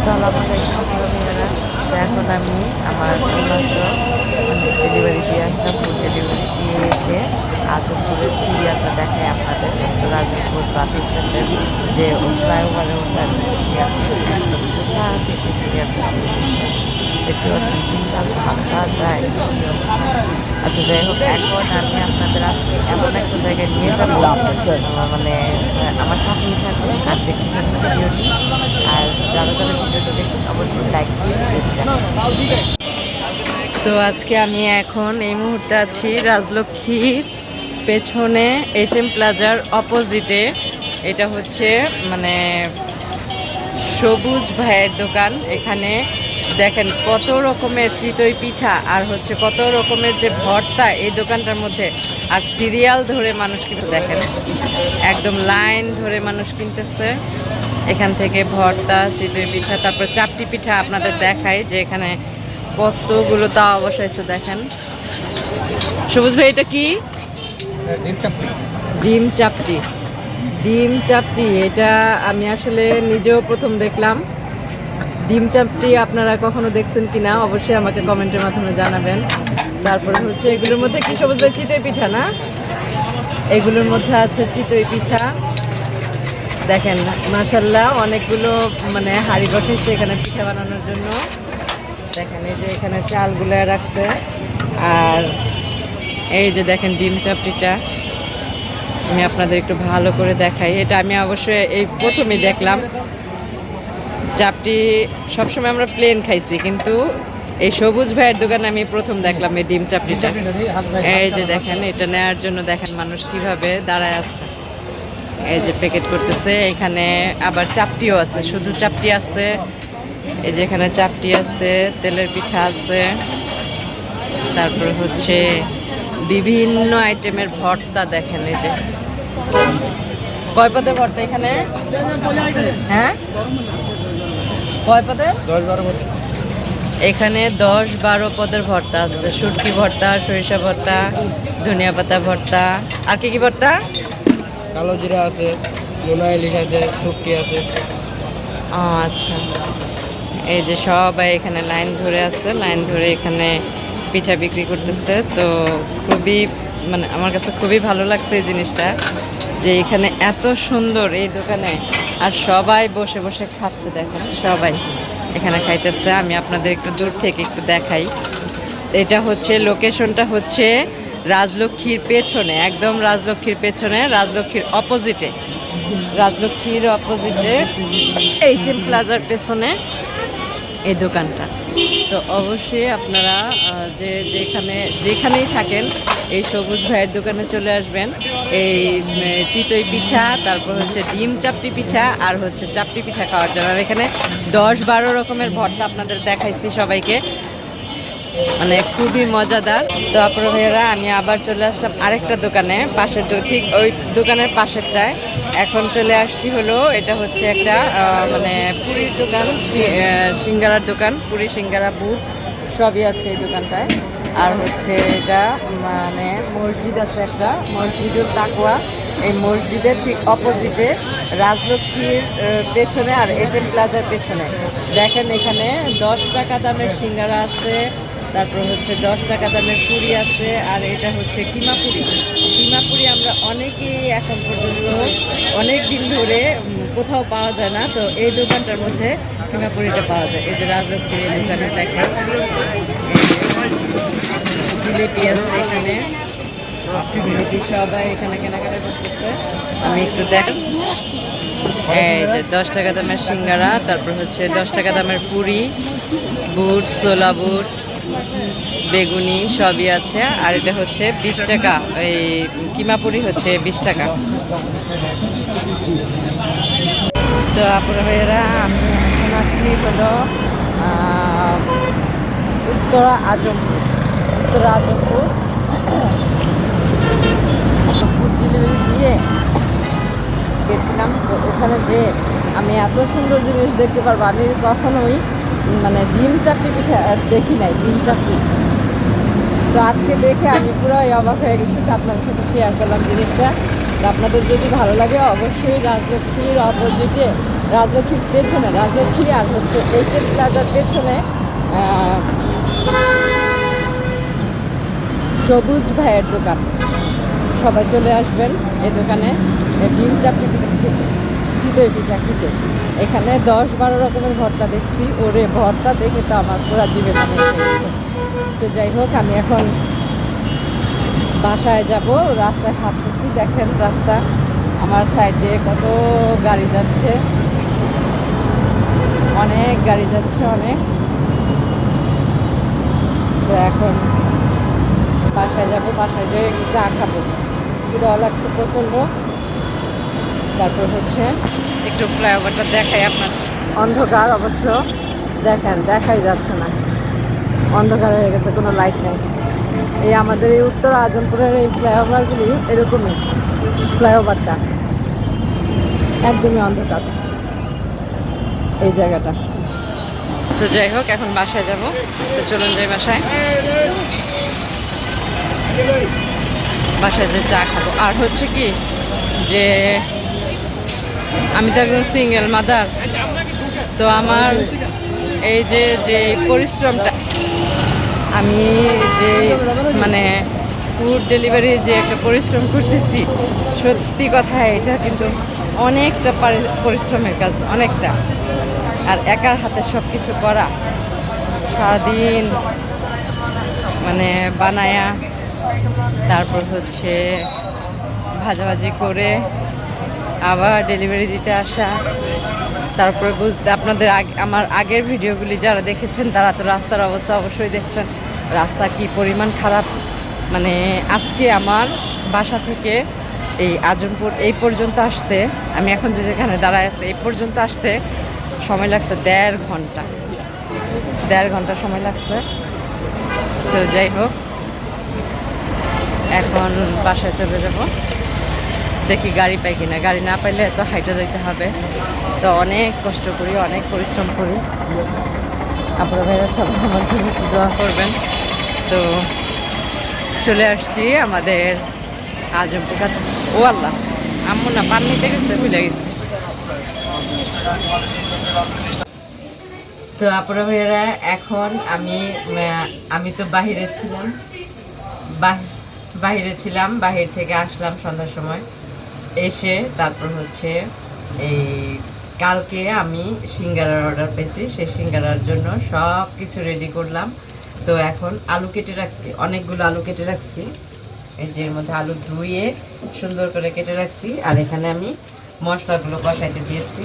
আসসালামু আলাইকুম বন্ধুরা। তো এখন আমি আমার এইমাত্র ডেলিভারি দিয়ে আসলাম। ফুড ডেলিভারি দিয়ে এসে আজমপুরের সিরিয়ালটা দেখাই আপনাদের। তো রাজপুর বাস স্ট্যান্ডের যে ফ্লাইওভারে ওঠার সিরিয়াল, একদম কোথা থেকে সিরিয়ালটা দেখতে পাচ্ছেন, বিশাল ঠান্ডা যায়। আচ্ছা, যাই হোক, এখন আমি আপনাদের আজকে এমন একটা জায়গায় নিয়ে যাবো, মানে আমার সাথেই থাকুন আর দেখতে থাকুন ভিডিওটি। আর যারা যারা ভিডিওটা দেখুন অবশ্যই লাইক দিয়ে ভিডিওটি। তো আজকে আমি এখন এই মুহূর্তে আছি রাজলক্ষ্মীর পেছনে HM প্লাজার অপোজিটে। এটা হচ্ছে মানে সবুজ ভাইয়ের দোকান। এখানে দেখেন কত রকমের চিতই পিঠা আর হচ্ছে কত রকমের যে ভর্তা এই দোকানটার মধ্যে। আর সিরিয়াল ধরে মানুষ কিন্তু দেখেন একদম লাইন ধরে মানুষ কিনতেছে এখান থেকে ভর্তা, চিতই পিঠা, তারপর চাপটি পিঠা আপনাদের দেখাই যে এখানে কতগুলো তাওয়া বসাইছে দেখেন। সবুজ ভাই এটা কি? ডিম চাপটি। ডিম চাপটি এটা আমি আসলে নিজেও প্রথম দেখলাম। ডিম চাপটি আপনারা কখনো দেখছেন কিনা অবশ্যই আমাকে কমেন্টের মাধ্যমে জানাবেন। তারপরে হচ্ছে এগুলোর মধ্যে কি সবুজ ভাই? চিতই পিঠা না? এগুলোর মধ্যে আছে চিতই পিঠা। দেখেন মাশাল্লাহ অনেকগুলো মানে হাঁড়ি বসাইছে এখানে পিঠা বানানোর জন্য। দেখেন এই যে এখানে চালগুলো রাখছে। আর এই যে দেখেন ডিম চাপটিটা আমি আপনাদের একটু ভালো করে দেখাই। এটা আমি অবশ্যই এই প্রথমেই দেখলাম। চাপটি সবসময় আমরা প্লেন খাইছি, কিন্তু এই সবুজ ভাইয়ের দোকানে আমি প্রথম দেখলাম এই ডিম চাপটিটা। এই যে দেখেন এটা নেওয়ার জন্য দেখেন মানুষ কিভাবে দাঁড়ায় আছে, এই যে প্যাকেট করতেছে। এখানে আবার চাপটিও আছে, শুধু চাপটি আছে। এই যে এখানে চাপটি আছে, তেলের পিঠা আছে, তারপর হচ্ছে বিভিন্ন আইটেমের ভর্তা। দেখেন এই যে কয় পদের ভর্তা এখানে? হ্যাঁ, কয় পদের? 10-12 পদ। এখানে 10-12 পদের ভর্তা আছে। শুটকি ভর্তা, সরিষা ভর্তা, ধনিয়া পাতা ভর্তা, আর কি কি ভর্তা? কালো জিরা আছে, নোনা ইলিশ আছে, শুটকি আছে। আচ্ছা, এই যে সবাই এখানে লাইন ধরে আছে, লাইন ধরে এখানে পিঠা বিক্রি করতেছে। তো খুবই মানে আমার কাছে খুবই ভালো লাগছে এই জিনিসটা, যে এখানে এত সুন্দর এই দোকানে আর সবাই বসে বসে খাচ্ছে। দেখেন সবাই এখানে খাইতেছে। আমি আপনাদের একটু দূর থেকে একটু দেখাই। এটা হচ্ছে লোকেশনটা হচ্ছে রাজলক্ষ্মীর পেছনে, একদম রাজলক্ষ্মীর পেছনে, রাজলক্ষ্মীর অপোজিটে, রাজলক্ষ্মীর অপোজিটে HM প্লাজার পেছনে এই দোকানটা। তো অবশ্যই আপনারা যেখানেই থাকেন এই সবুজ ভাইয়ের দোকানে চলে আসবেন। এই চিতই পিঠা, তারপর হচ্ছে ডিম চাপটি পিঠা আর হচ্ছে চাপটি পিঠা খাওয়ার জন্য। আর এখানে 10-12 রকমের ভর্তা আপনাদের দেখাইছি সবাইকে, মানে খুবই মজাদার। তো আপনারা ভাইয়েরা আমি আবার চলে আসলাম আরেকটা দোকানে, পাশের ঠিক ওই দোকানের পাশেরটায়। এখন চলে আসছি হলো এটা হচ্ছে একটা মানে পুরীর দোকান, সিঙ্গারার দোকান। পুরি, সিঙ্গারা, বুট সবই আছে এই দোকানটায়। আর হচ্ছে এটা মানে মসজিদ আছে একটা, মসজিদুল তাকওয়া। এই মসজিদের ঠিক অপোজিটে রাজলক্ষ্মীর পেছনে আর HM প্লাজার পেছনে দেখেন এখানে 10 টাকা দামের সিঙ্গারা আছে, তারপর হচ্ছে 10 টাকা দামের পুরি আছে। আর এটা হচ্ছে কিমা পুরি। কিমা পুরি আমরা অনেকেই এখন পর্যন্ত অনেক দিন ধরে কোথাও পাওয়া যায় না, তো এই দোকানটার মধ্যে কিমা পুরিটা পাওয়া যায়। এই যে রাজলক্ষ্মীর এই দোকানে দেখেন জিলিপি আছে এখানে, জিলিপি সবাই এখানে কেনাকাটা করতেছে। আমি একটু দেখ, এই যে 10 টাকা দামের সিঙ্গারা, তারপর হচ্ছে 10 টাকা দামের পুরি, বুট, ছোলা বুট, বেগুনি সবই আছে। আর এটা হচ্ছে 20 টাকা, এই কিমা পুরি হচ্ছে 20 টাকা। তো আপনারা ভাইয়েরা আমি এখন আছি হলো উত্তরা আজমপুর। ফুড ডেলিভারি দিয়ে গেছিলাম। তো ওখানে যে আমি এত সুন্দর জিনিস দেখতে পারবো, আমি কখনোই মানে ডিম চাপটি পিঠা দেখি নাই, ডিম চাপটি। তো আজকে দেখে আমি পুরোই অবাক হয়ে গেছি। তো আপনাদের সাথে শেয়ার করলাম জিনিসটা। তো আপনাদের যদি ভালো লাগে অবশ্যই রাজলক্ষ্মীর অপোজিটে রাজলক্ষ্মীর পেছনে, রাজলক্ষ্মী আর হচ্ছে এইচএস প্লাজার পেছনে সবুজ ভাইয়ের দোকান। সবাই চলে আসবেন এই দোকানে ডিম চাপটি খেতে, চিতই পিঠা খেতে। এখানে 10-12 রকমের ভর্তা দেখছি, ওরে ভর্তা দেখে তো আমার পুরা জিভে পানি এসে গেছে। তো যাই হোক, আমি এখন বাসায় যাব, রাস্তায় হাঁটতেছি। দেখেন রাস্তা আমার সাইড দিয়ে কত গাড়ি যাচ্ছে, অনেক গাড়ি যাচ্ছে, অনেক। তো এখন বাসায় যাব, বাসায় যেয়ে একটু চা খাবো, খিদা লাগছে প্রচণ্ড। তারপর হচ্ছে একটু ফ্লাইওভারটা দেখাই আপনার। অন্ধকার অবশ্য, দেখেন দেখাই যাচ্ছে না, অন্ধকার হয়ে গেছে, কোনো লাইট নেই। এই আমাদের এই উত্তর আজমপুরের এই ফ্লাইওভারগুলি এরকমই, ফ্লাইওভারটা একদমই অন্ধকার এই জায়গাটা। তো যাই হোক, এখন বাসায় যাব। তো চলুন যাই বাসায়, বাসায় যে চা খাবো। আর হচ্ছে কি যে আমি তো একজন সিঙ্গেল মাদার, তো আমার এই যে পরিশ্রমটা, আমি যে মানে ফুড ডেলিভারি যে একটা পরিশ্রম করতেছি, সত্যি কথা এটা কিন্তু অনেকটা পরিশ্রমের কাজ, অনেকটা। আর একার হাতে সব কিছু করা, সারাদিন মানে বানায়া, তারপর হচ্ছে ভাজাভাজি করে আবার ডেলিভারি দিতে আসা। তারপরে বুঝতে আপনাদের আমার আগের ভিডিওগুলি যারা দেখেছেন তারা তো রাস্তার অবস্থা অবশ্যই দেখছেন, রাস্তা কি পরিমাণ খারাপ। মানে আজকে আমার বাসা থেকে এই আজমপুর এই পর্যন্ত আসতে, আমি এখন যে যেখানে দাঁড়ায় আছি এই পর্যন্ত আসতে সময় লাগছে 1.5 ঘন্টা, 1.5 ঘন্টা সময় লাগছে। তো যাই হোক, এখন বাসায় চলে যাব, দেখি গাড়ি পাই কিনা। গাড়ি না পাইলে তো হাইটে যাইতে হবে, তো অনেক কষ্ট করি, অনেক পরিশ্রম করি। আপনারা ভাইরা সবাই আমার জন্য একটু দোয়া করবেন। তো চলে আসছি আমাদের আজমপুর কাছে। ও আল্লাহ, আম্মু না পান নিতে গেছে, ভুলে গেছি। তো আপনারা ভাইয়েরা এখন আমি তো বাহিরে ছিলাম, বাহির থেকে আসলাম সন্ধ্যার সময়। এসে তারপর হচ্ছে এই কালকে আমি সিঙ্গারার অর্ডার পেয়েছি, সেই সিঙ্গারার জন্য সব কিছু রেডি করলাম। তো এখন আলু কেটে রাখছি, অনেকগুলো আলু কেটে রাখছি, এই যে এর মধ্যে আলু ধুয়ে সুন্দর করে কেটে রাখছি। আর এখানে আমি মশলাগুলো কষাইতে দিয়েছি।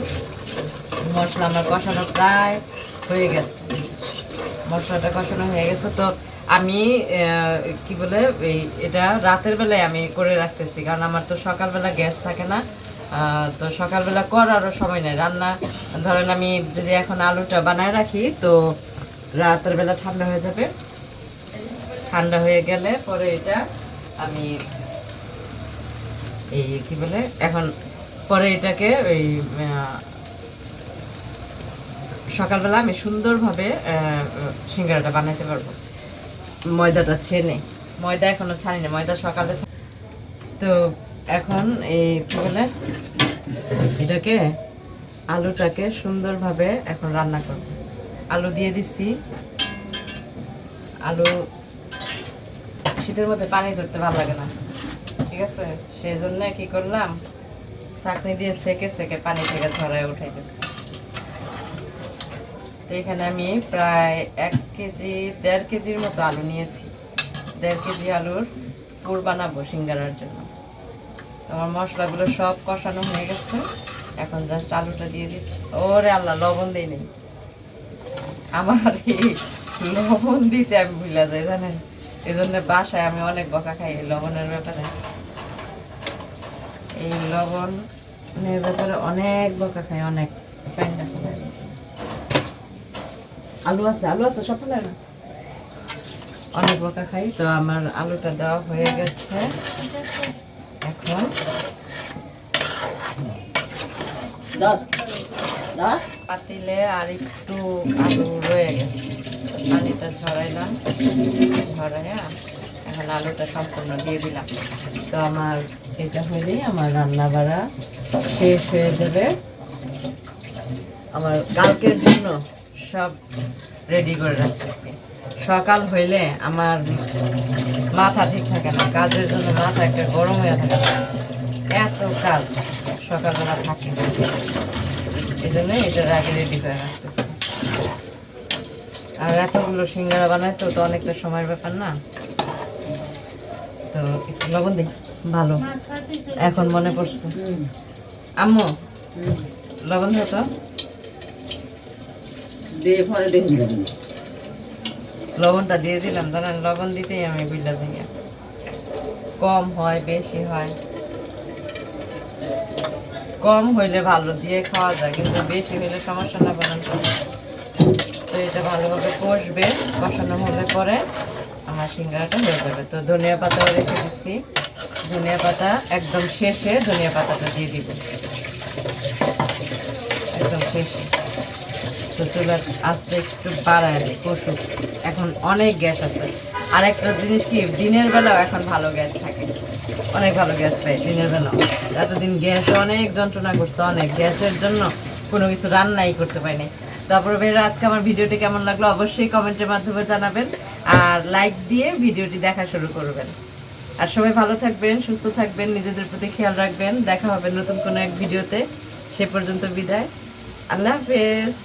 মশলা আমার কষানো প্রায় হয়ে গেছে, মশলাটা কষানো হয়ে গেছে। তো আমি কি বলে এটা রাতের বেলায় আমি করে রাখতেছি, কারণ আমার তো সকালবেলা গ্যাস থাকে না। তো সকালবেলা করারও সময় নেই রান্না। ধরেন আমি যদি এখন আলুটা বানায় রাখি, তো রাতের বেলা ঠান্ডা হয়ে যাবে, ঠান্ডা হয়ে গেলে পরে এটা আমি এই কি বলে এখন পরে এটাকে ওই সকালবেলা আমি সুন্দরভাবে সিঙ্গারাটা বানাইতে পারবো। ময়দাটা ছেনে, ময়দা এখনো ছানি না, ময়দা সকালে। তো এখন এই কি বলে এটাকে আলুটাকে সুন্দরভাবে এখন রান্না করব। আলু দিয়ে দিচ্ছি, আলু শীতের মধ্যে পানি ধরতে ভালো লাগে না, ঠিক আছে, সেই জন্য কি করলাম, ছাঁকনি দিয়ে সেকে সেকে পানি থেকে ধরায় উঠাইতেছি। তো এখানে আমি প্রায় 1 কেজি 1.5 কেজির মতো আলু নিয়েছি। 1.5 কেজি আলুর পুর বানাবো সিঙ্গারার জন্য। আমার মশলাগুলো সব কষানো হয়ে গেছে, এখন জাস্ট আলুটা দিয়ে দিচ্ছি। ওরে আল্লাহ, লবণ দিই নেই, আমার এই লবণ দিতে আমি ভুলে যাই জানেন, এই জন্য বাসায় আমি অনেক বকা খাই এই লবণের ব্যাপারে। এই লবণের ব্যাপারে অনেক বকা খাই, অনেক। আলু আছে সব না, অনেক বকা খাই। তো আমার আলুটা দেওয়া হয়ে গেছে, এখন পাতিলে আর একটু আলু রয়ে গেছে, পানিটা ঝরাইলাম, ঝরাইয়া এখন আলুটা সম্পূর্ণ দিয়ে দিলাম। তো আমার এটা হলেই আমার রান্না বাড়া শেষ হয়ে যাবে। আমার কালকের জন্য সব রেডি করে রাখতেছি। সকাল হইলে আমার মাথা ঠিক থাকে না, কাজের জন্য মাথা একটা গরম হয়ে থাকে, এত কাজ সকালবেলা থাকে, এই জন্য এটার আগে রেডি করে রাখতেছি। আর এতগুলো সিঙ্গারা বানাইতে তো অনেকটা সময়ের ব্যাপার না, তো একটু লবণ দিই ভালো। এখন মনে পড়ছে আম্মু লবণ দিও তো, দিয়ে পরে দেখি লবণটা দিয়ে দিলাম, জানেন লবণ দিতেই আমি বুঝলা যাই, কম হয় বেশি হয়, কম হইলে ভালো দিয়ে খাওয়া যায়, কিন্তু বেশি হইলে সমস্যা না বলেন তো। তো এটা ভালোভাবে কষবে, কষানো হলে পরে আমার সিঙ্গারাটা হয়ে যাবে। তো ধনিয়া পাতাও রেখে দিচ্ছি, ধনিয়া পাতা একদম শেষে ধনিয়া পাতাটা দিয়ে দিব, একদম শেষে। তো চুলার আঁচটা একটু বাড়ায় দিই, কষুক, এখন অনেক গ্যাস আছে। আর একটা জিনিস কি, দিনের বেলাও এখন ভালো গ্যাস থাকে, অনেক ভালো গ্যাস পাই দিনের বেলাও। এতদিন গ্যাসে অনেক যন্ত্রণা করছে, অনেক গ্যাসের জন্য কোনো কিছু রান্নাই করতে পারিনি। তারপরে ভাইরা আজকে আমার ভিডিওটি কেমন লাগলো অবশ্যই কমেন্টের মাধ্যমে জানাবেন, আর লাইক দিয়ে ভিডিওটি দেখা শুরু করবেন। আর সবাই ভালো থাকবেন, সুস্থ থাকবেন, নিজেদের প্রতি খেয়াল রাখবেন। দেখা হবে নতুন কোনো এক ভিডিওতে, সে পর্যন্ত বিদায়, আল্লাহ হাফেজ।